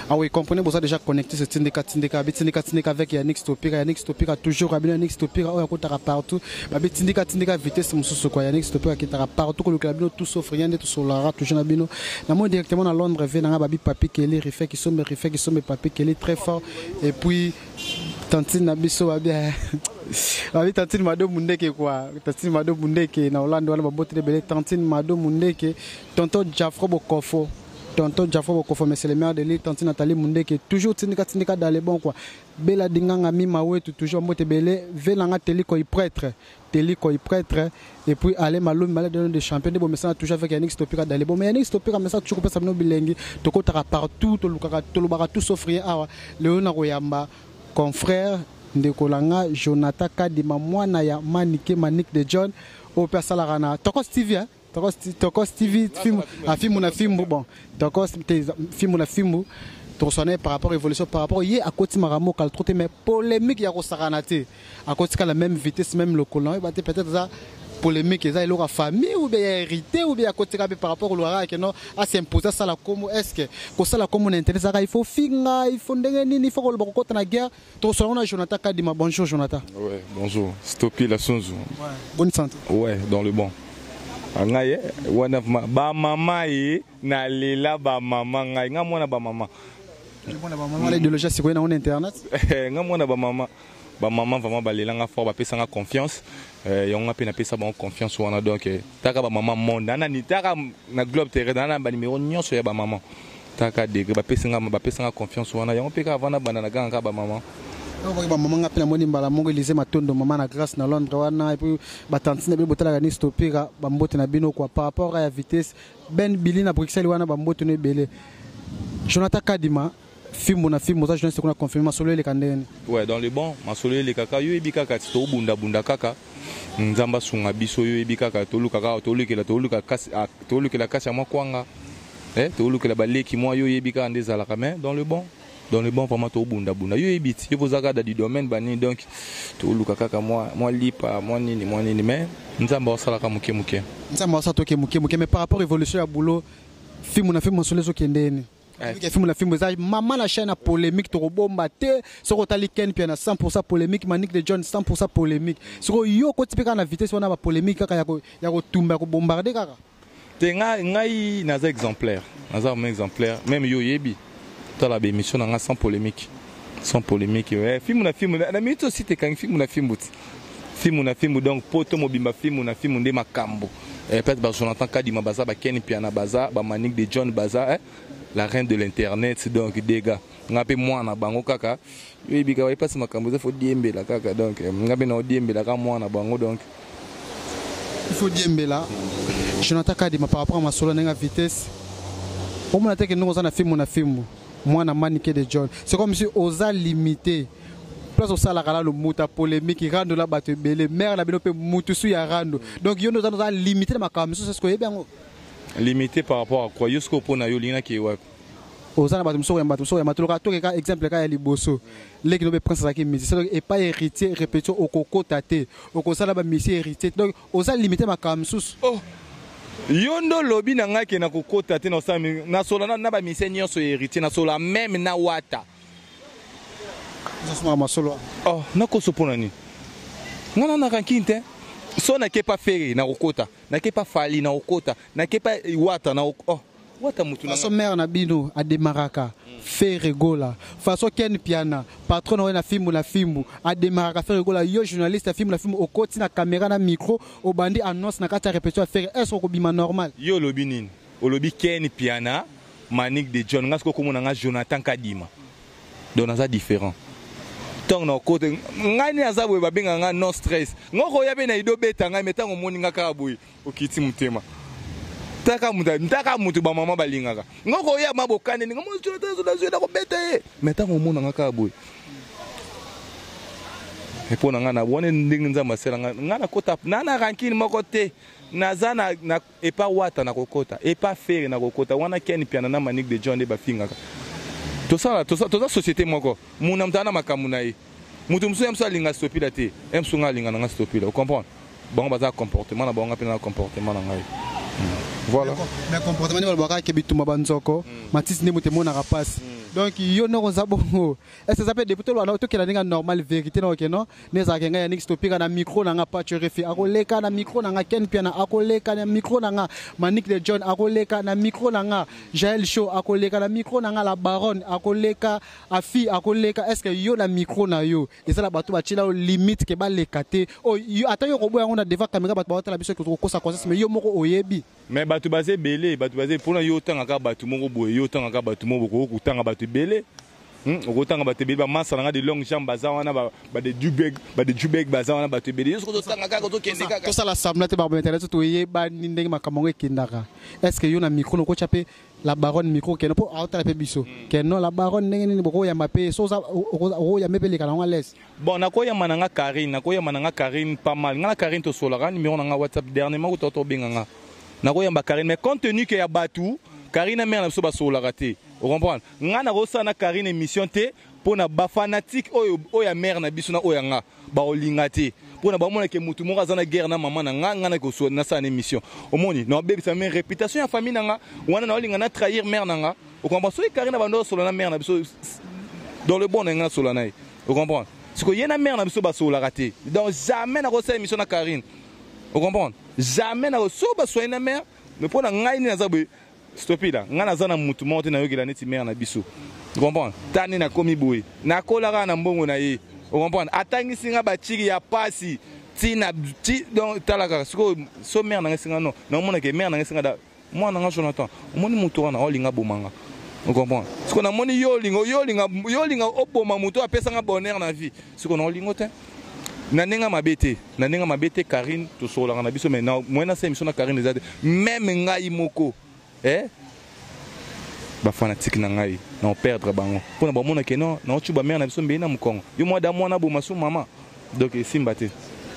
Ah oui, comprenez, vous avez déjà connecté ce Tindeka avec Yannick Stopira toujours, Yannick Stopira, oh, il partout. Tindeka vitesse, Yannick Stopira qui est partout, le club, tout sauf rien, tout sur la rate, toujours Nabino. Nous directement à Londres, venant Babi Papi Kelly, refait qui sont Papi Kelly très fort. Et puis, Tantine Nabiso, Tantine Mado Mundeke, quoi. Tantine Mado Mundeke, na Hollande, on va botter les Tantine Mado Mundeke, tonton Jafro Bokofo. Tonton Jafo Bokofo, mais c'est le meilleur de l'île, Tantine Nathalie Mundeke, toujours Tindeka dans les bons, quoi. Bela Dinganga Mimawe, toujours Mote Bele, Velanga Teliko y prêtre, et puis aller Malou, Malade de champion, de bon, mais ça toujours avec Yannick Stopira dans les bons, mais Yannick Stopira, mais ça toujours pas ça nous bilingue, Toko Tara partout, Tolubara tout sauf rien, Léona Royamba, confrère, Ndekolanga, Jonathan Kadima, Moana ya Manike, Manik de John, au Persalarana, Toko Stevie, hein? Toko Stevie, film bon. Toko film na film. Torsionné par rapport à l'évolution, par rapport à côté Maramo, mais polémique, il y a Rosaranate. À côté de la même vitesse, même le colon, peut-être ça polémique, il y a famille ou bien hérité ou bien à côté par rapport au Loira qui non à s'imposer ça la comme est-ce que ça la comme on intéresse il faut finga, il faut il faut le côté la guerre. Torsionné Jonathan Kadima, bonjour Jonathan. Ouais, bonjour. Stopper la sonzu. Ouais. Bonne santé. Ouais, dans le bon. Ngaye wana ba mama ye na lela ba mama ngai ngamona ba mama l'idéologie c'est quoi dans internet ngamona ba mama vraiment ba lela nga fort ba pesa nga confiance yonga pe na pesa ba confiance wana donc taka ba mama monde na ni taka na globe terre na ba numéro nyonso ya ba mama taka degré ba pesa nga confiance wana yonga pe ka vana bana na ganga ba mama. Maman a appelé Moni Mbalamongo, Élysée Matondo, maman na grâce na Londres, et puis Batantine, Botala Ganis Topira, Bambote na Bino, quoi, par rapport à la vitesse, Ben Billy na Bruxelles, Wana Bambote ne Belé. Jonathan Kadima, film, ça, je ne sais qu'on a confirmé, Masolo les Kandén. Ouais, dans les bons, Masolo les Kaka, yo ebika katito, Bunda Kaka, Nzamba Sunga Biso, yo ebika Tolu Kaka, Tolu que la casse à moi, Kwanga, Tolu que la balé qui moi, yo ebika Andez à la caméra, dans le bon. Dans le bon format au bunda yo ebit yo vous agada du domaine bani donc to luka kaka moi lipa moi nini mais nzamba osala ka muke nzamba osala to ke muke mais par rapport à évolution ya boulot film sur les okendeni film ça maman la chaîne polémique to bomba te soko tali ken puis na 100% polémique Manik de John 100% polémique soko yo ko tipika na vitesse wana ba polémique kaka ya ko tumba ko bombarder kaka te ngai naza exemplaire même yo yebi dans la émission sans polémique ouais film la minute aussi te quand film donc poto mobimba film de makambo peut-être ba Jonathan Kadima baza ba Ken Piana baza ba Manik de John baza la reine de l'internet donc dégâts ngape moi na bango kaka yo ibika wa passe makambo ça faut diembela kaka donc ngape na diembela ka moi na bango donc il faut diembela Jonathan Kadima par rapport à ma solo na vitesse au moins que nous on a film moi na Manik de John c'est comme si osa limité place au salara le muta polémique qui rend la batte belé mère la binope mutusu ya rando donc yo nous a limité ma kamso c'est ce que bien limité par rapport à quoi yosko pona yo lina ki wa osa na batumso ya matuluka to ka exemple ka ya liboso les qui no be prince la ki musicien et pas héritier répétition au koko tate au kosala ba musicien héritier donc osa limité ma kamso oh yondo lobi na ngaki na kokota te na sami na sola na ba mise nyonso héritier na sola même na wata ça ma solo oh na ko sopona ni ngana na kankinte so na ke pas faire na kokota na ke pas fali na kokota na ke pas wata na oh wata mutu na so mère na bino a demaraka fait rigola façon Ken Piana patron na film a demaraka fait rigola yo journaliste film au côté na caméra na micro au bandi annonce na kata répétition faire est-ce ko bima normal yo lobi nini o lobi Ken Piana Manik de John ngasko ko mona nga Jonathan Kadima donc ça différent tant na côté ngani azabwe babenga nga no stress ngoko yabe na ido beta nga metango moninga ka boy okiti mutema ntaka mutu ba mama balingaka ngoko ya mabokane ngo mo tshota ko beta meta ngo mona ngaka boy e pona ngana bone ndingi nzamba sela ngana kota nana rankini moko te nazana na e pa wata na kokota e pa faire na kokota wana Ken Piana na Manik de John de bafingaka to ça société moko muna mtana makamuna e mutu mso yamso alinga stopila te emso nga alinga na stopila vous comprenez bon baza comportement na bonga pe na comportement na ngai Voilà. Mais comportement ni balbaka ke bituma banzoko, matisi ne mutemo na rapasi. Donc yo no zabongo. Est-ce que ça peut député lo to kila ninga normal vérité na okeno, neza kenga ya nix topika na micro na nga pa refi akoleka na micro na nga Ken Piana akoleka na micro na nga Manik de John akoleka na micro na nga Jael Show akoleka na micro na nga la Baronne akoleka Afi akoleka. Est-ce que yo na micro na yo et ça la bato ba chila limite ke ba lekate oh yo ata yo ko boya ngona devant caméra bato ba tala biso ko sa conscience mais yo moko oyebi. Mais bato basé belé bato basé pour yo tanga ka bato moko boye yo tanga ka bato moko ko tanga bato belé ko tanga bato belé ba masa nga de longue jambe baza wana ba de jubeg baza wana bato belé yo ko tanga ka ko to kende ka to sala samla te ba internet to yeba ni ndenge makamongo ekindaka. Est-ce que yo na micro no ko chape la Baronne micro keno po auta la pe biso keno la Baronne ndenge ni boko ya mape so za o ya mepele kana nga les bon na ko ya mananga Karine pas mal nga Karine to solara numéro na nga WhatsApp dernièrement ko to benga nga na ko ya ba Karine mais compte tenu que ya batu Karine mère na biso ba solara te vous comprenez nga na ko sa na Karine émission te pour na ba fanatique oyo ya mère na biso na oyo nga ba olinga te pour na ba mona ke mutu moko azana guerre na maman na nga na ko so na sa na émission au moni na bébé sa mère réputation ya famille na nga wana na olinga na trahir mère na nga vous comprenez so Karine ba ndo solo na mère na biso dans le bon nga solo na vous comprenez ce que yena mère na biso ba solara te donc jamais na ko sa émission na Karine vous comprenez jamais na ko so ba so na mère mais pour na ngai ni na za stop là nga na za na mutu moko te na yokela neti mère na biso vous comprenez tani na komi boye na kolaka na mbongo na ye vous comprenez atangisi nga ba chiki ya pasi tina ti donc talaka so mère na ngesinga non na mona ke mère na ngesinga da moi na nga Jonathan moni mutu wana olinga bomanga vous comprenez ce qu'on a moni yo linga oboma mutu apesa nga bonheur na vie ce qu'on a lingo te na nenga mabete Karine to sola na biso mais na moyena sa émission na Karine ezade même ngai moko ba fanatique na ngai na perdre bango pona ba mona ke non na otu ba mère na biso mbe na mukongo yo mwa da mwana boma su mama donc simbate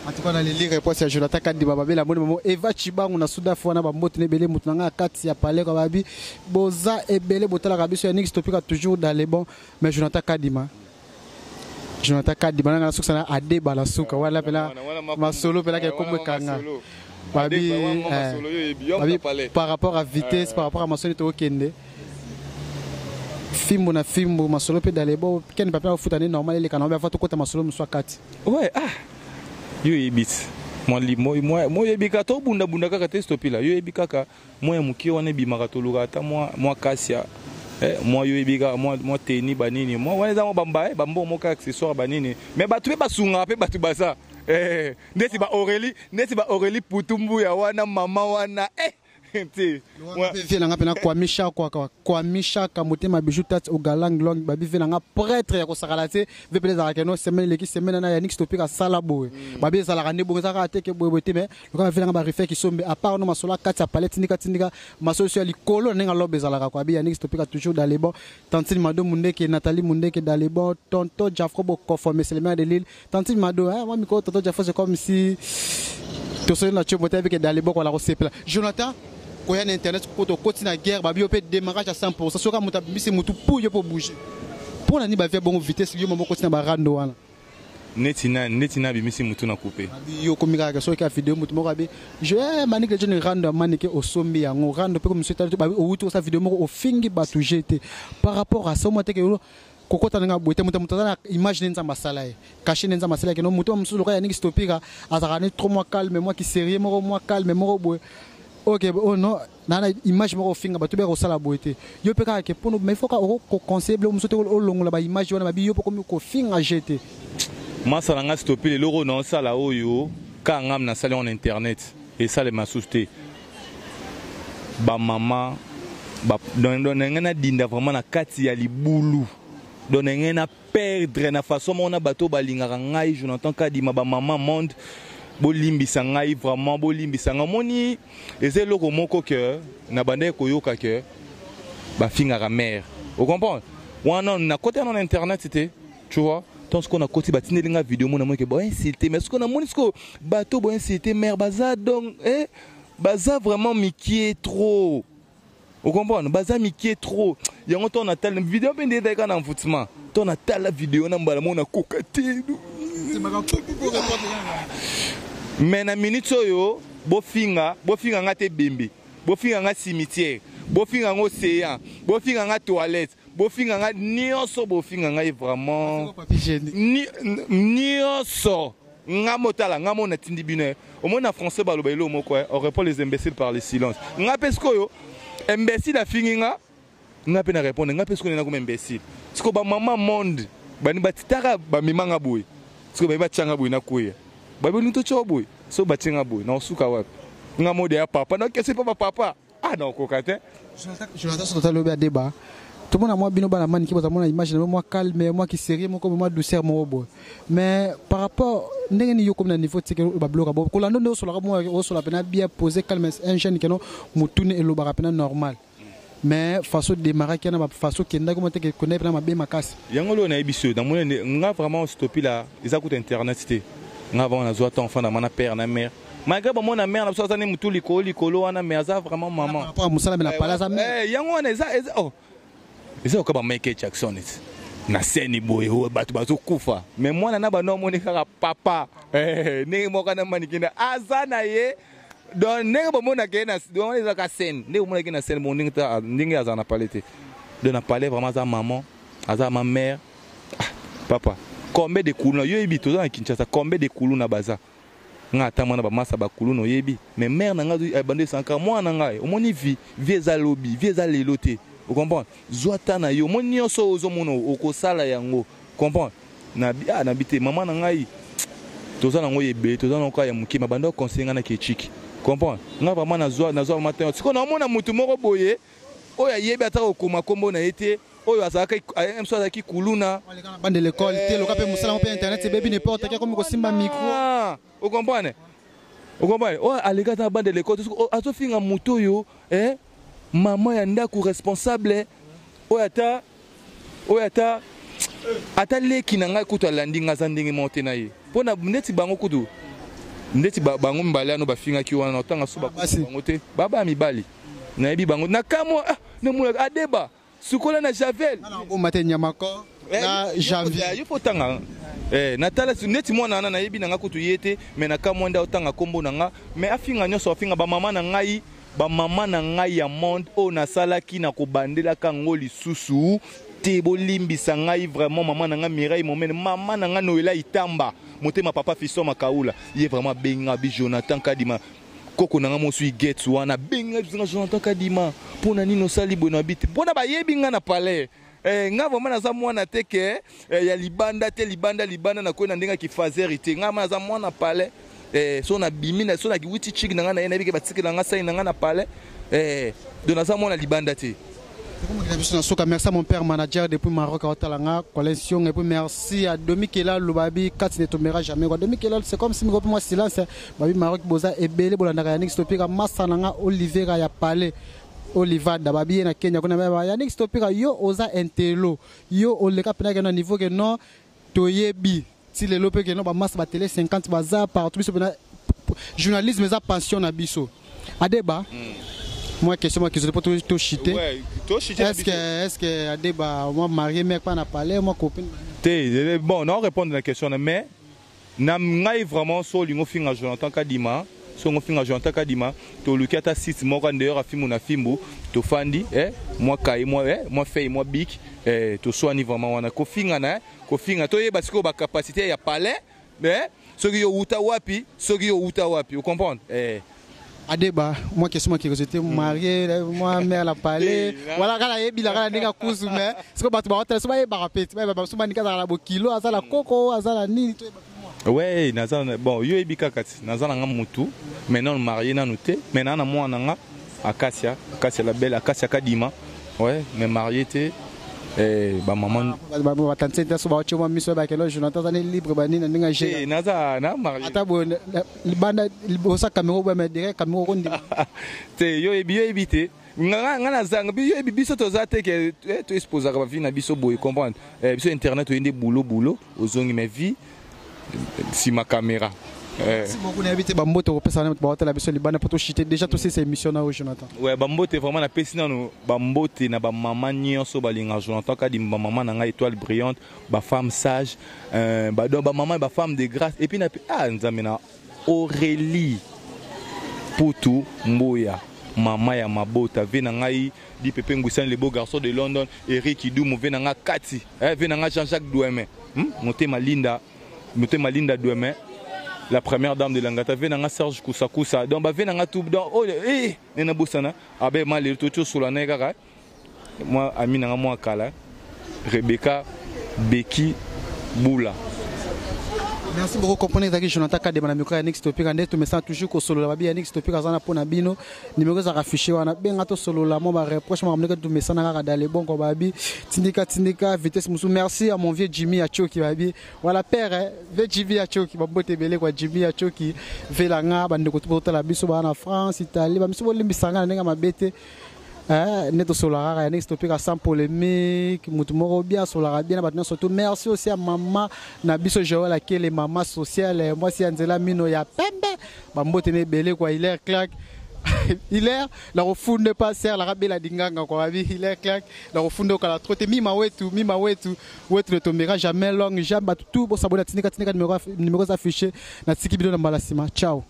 atuka na lili réponse ya Jonathan Kadima babela moni mamo Eva Chibangu na Souda fona ba mbote ne belé mutu nga kati ya palais ko babi boza ebele botala ka biso ya nix topika toujours dans les bons mais Jonathan Kadima na suka na ade bala suka wala pela masolo pela ke komwe kanga babi par rapport à vitesse par rapport à masolo to kende fimbo na fimbo masolo pe dans les bons ken papa au footane normal les kanamba fa to kota masolo mswa kati ouais yo yebit moi yebika to bunda kaka te stopila yo yebika ka moi muki wana bimaka to luka ata moi kasia moi yo yebika moi teni banini moi wana za mo bamba bambo mo ka accessoire banini mais batu be basunga pe batu baza ndeti ba Aurélie Putumbu ya wana mama wana vena nga pena kwa misha ka motema bijou tat o galang long babi vena nga prêtre ya ko sakala te ve pele za keno semaine leki semaine na ya nix topika sala boy babi za la rande bo za ka te ke boy te mais le ka vena nga ba refaire ki sombe à part no masola kati ya palette tindika masolo sur likolo nga lobe za la kwa bi ya nix topika toujours dans les bons tantine mado mundeke Nathalie mundeke dans les bons tonto Jafro bo conformer c'est le maire de Lille tantine mado moi mi ko tonto Jafro c'est comme si to so na chomote avec dans les bons la recette Jonathan quand il y a internet pour continuer la guerre babi peut démarrage à 100% ça sera muta bisi mutu pour bouger pour la ni ba faire bon vitesse yo mamo continuer ba rando wana netina bimisi mutu na couper yo komika ka so ka vidéo mutu moko abi je Manik le jeune rando manike au sombi yango rando pe comme monsieur tatu babi au tout ça vidéo moko au fingi ba tout jeter par rapport à ça moi te ke kokota nga boite mutu na image nenza masala cacher nenza masala ke no mutu msulo ka ya niki stopika azakane trop moi calme moi qui sérieux moi calme moi boy. Ok, oh non, nana image moko finga ba to be ko sala boité. Yo pe ka ke pono mais faut ka ko conseiller bleu musote o longo la ba image wana ba bi yo pe ko finga jeter. Moi ça nga stopper le loro non sala oyo ka ngam na sala en internet et ça les m'a sousté. Ba mama ba don ngana dinda vraiment na kati ya libulu. Don ngana perdre na façon mona bato balinga ngai Jonathan Kadima ba maman monde bolimbisa ngai vraiment bolimbisa nga moni eze loko moko que na bande koyoka que ba finga ra mère vous comprenez wana na côté dans internet c'était tu vois tant ce qu'on a côté batine linga vidéo mona moi que bon insulter mais ce qu'on a moni ce que bateau bon insulter mère baza donc baza vraiment mikié trop vous comprenez baza mikié trop yango ton a tel vidéo ben de ka na footman ton a tel vidéo na mbala mona kokate mais na minute oyo bofinga ngate bembe bofinga nga cimetière, bofinga nga océan, bofinga nga toilette, bofinga nga nyonso, bofinga nga vraiment nyonso. Nga motala nga mona tindi bino. Au moins en français baloba ilo moko on répond les imbéciles par le silence. Nga pesko yo imbécile afingi nga pe na répondre nga pesko na comme imbécile. Siko ba maman monde bani batitaka ba mimanga boy. Siko ba changa boy na kuya. Ba boni to choboy. So batinga boy na osuka wapi. Nga mode ya papa na kese pa papa. Ah non kokate. Je l'attends sur le débat. Tout le monde a moi bino bana mani qui boza mona image moi calme moi qui sérieux moi comme moi douceur mon boy. Mais par rapport ndenge yo comme na niveau tike ba bloka bo ko lando ndo so la moi o so la pena bien poser calme un jeune que non mutune elo ba pena normal. Mais façon démarrer qui na ba façon qui ndako mo teke connaître na mabe makasi. Yango lo na ebiso dans mon nga vraiment stopper là, ils a coûté internet c'était. Nga va on a zo ta enfant na mana père na mère. Malgré bon mon mère na so ça ne mutu likolo wana mais ça vraiment maman. Par rapport à musala mais la pala ça mère. Yango on oh. Eza okaba Michael Jackson it na scène boy batu bazo kufa mais moi na ba no moni kaka papa ne mo kana manikina azana ye don ne ba mona ke na don eza ka scène ne mo na scène mon ndinga azana palete de na parler vraiment za maman aza ma mère papa combien de kuluna yo yebi to za Kinshasa combien de kuluna baza nga tamana ba masa ba kuluna yebi mais mère na nga bande sanka moi na nga o moni vie eza lobby vie eza lelote. Vous comprenez? Zoata na yo, mon nyonso ozomono okosala yango. Comprendre? Na bité maman na ngai. Toza na ngo yebe, toza na ko ya muki mabando conseiller na ke chiki. Comprendre? Nga vraiment na zo matin. Siko na mona mutu moko boye, oya yebi ata okoma kombo na ete, oyo azaka emso azaki kuluna. Bande de l'école, te loka pe musala pe internet, c'est baby n'importe quel comme ko simba micro. Vous comprenez? Vous comprenez? Oh alega ta bande de l'école, azo finga muto yo, maman ya ndako responsable oyata ata leki na ngai kutu alandi nga za ndenge monte na ye pona neti bango kutu ndeti bango mbalano bafingaki wana otanga so bango te baba mibali na yebi bango na kamo na mula adeba sukola na javel na bo matin nyamako na janvier il faut tanga natala neti mwana na yebi na nga kutu yete mais na kamo nda otanga kombo na nga mais afinga nyoso afinga ba mama na ngai ba mama na ngai ya monde o nasalaki na kobandela kango lisusu te bolimbisa ngai vraiment mama na ngai Mireille Momene mama na ngai Noela Itamba motema papa Fiston Makaula ye vraiment benga bi Jonathan Kadima koko na ngai mosui get wana benga bi Jonathan Kadima pona nino sali bona bite pona ba yebi nga na palais nga vraiment naza mwana teke ya libanda te libanda na ko na ndenga ki fazer te nga naza mwana palais so na bimina so na kiwiti chiki na ngana na bike batikela nga sai na ngana pale donaza mona libanda te. Merci à mon père manager depuis Maroc à Otalanga collection et puis merci à Domi Kela Lubabi Kat ne tombera jamais quoi. Domi Kela c'est comme si moi silence babi Maroc boza ebele bolanda Yannick Stopika Massananga Oliveira ya pale Oliva Dababi na Kenya kuna ba Yannick Stopika yo oza intelo yo oleka pena na niveau que non toyebi si les lopes qui n'ont pas masse télé 50 bazar partout journalisme et pension na biso Adeba moi question moi qui je pas tout chiter est-ce que Adeba moi marié mec pas na parler moi copine bon non répondre à la question mais na ngai vraiment so lingo finga Jonathan Kadima so ngo finga Jonathan Kadima to lukata site moko d'ailleurs afimu na fimbo to fandi moi kai moi fei moi big to soani vraiment wana ko finga na ko finga to yeba siko ba capacité ya palais soki yo uta wapi vous comprenez Adeba moi question moi qui j'étais marié moi mère la palais voilà kala yebi la kala ndinga kusu mais siko batu ba hotel so ba yeba rapeti ba so ba nika za la bokilo azala koko azala nini to yeba ouais nazana bon yo yebi kakati nazana nga mutu maintenant marié na noté maintenant na moi nanga Acacia la belle Acacia Kadima ouais mais marié te ba maman ba tante so ba choma miso ba kelo Jonathan zane libre ba nina ndinga je naza na marié ata bo libanda bosa kamero ba me direct kamero kondi te yo yebi te nga na zanga bi yo biso to za te ke to exposer ba vie na biso boy comprendre biso internet oyende boulot ozongi ma vie si ma caméra si beaucoup n'habite bambote au pesa na ba la biso libana pour to chiter déjà tous ces émissions na Jonathan ouais bambote vraiment na pesi na bambote na ba maman nyonso balinga Jonathan Kadima ba maman na nga étoile brillante ba femme sage ba do ba maman ba femme de grâce et puis na nzamena Aurélie Poutou Mboya Mama ya Mabota, Venangai, Di Pepe Nguissan, le beau garçon de London, Eric Idoum, Venanga Kati, Venanga Jean-Jacques Doueme, Monté Malinda Doueme, la première dame de Langata, Venanga Serge Koussakoussa, donc Venanga tout, oh, Nena Boussana, Abe Malé, tout sur la nègre, moi, Amina moi Kala, Rebecca, Becky, Boula. Merci beaucoup. Comprenez que Jonathan Kade na micro Yannick Stopika ndé to message toujours ko solo la babi Yannick Stopika zana pona bino numéro za affiché wana benga to solo la mo ba reproche mo amneka to message na dans les bons ko babi tindika vitesse musu. Merci à mon vieux Jimmy Achoki babi wala père vieux Jimmy Achoki ba bote belé kwa Jimmy Achoki velanga bande ko to la biso ba na France Italie ba miso limbisanga ndenge mabete neto solara Yannick Stopika sans polémique mutu moko bien solara bien na surtout merci aussi à maman na biso Joël laquelle les maman sociale moi si Anzela mino ya pembe ba mbote ne belé quoi il est claque il est la refunde pas ser la rabela dinganga quoi vie il est claque la refunde kala trotte mima wetu ne tombera jamais long jamais tout pour s'abonner tinika numéro affiché na tiki bidon na malasima ciao.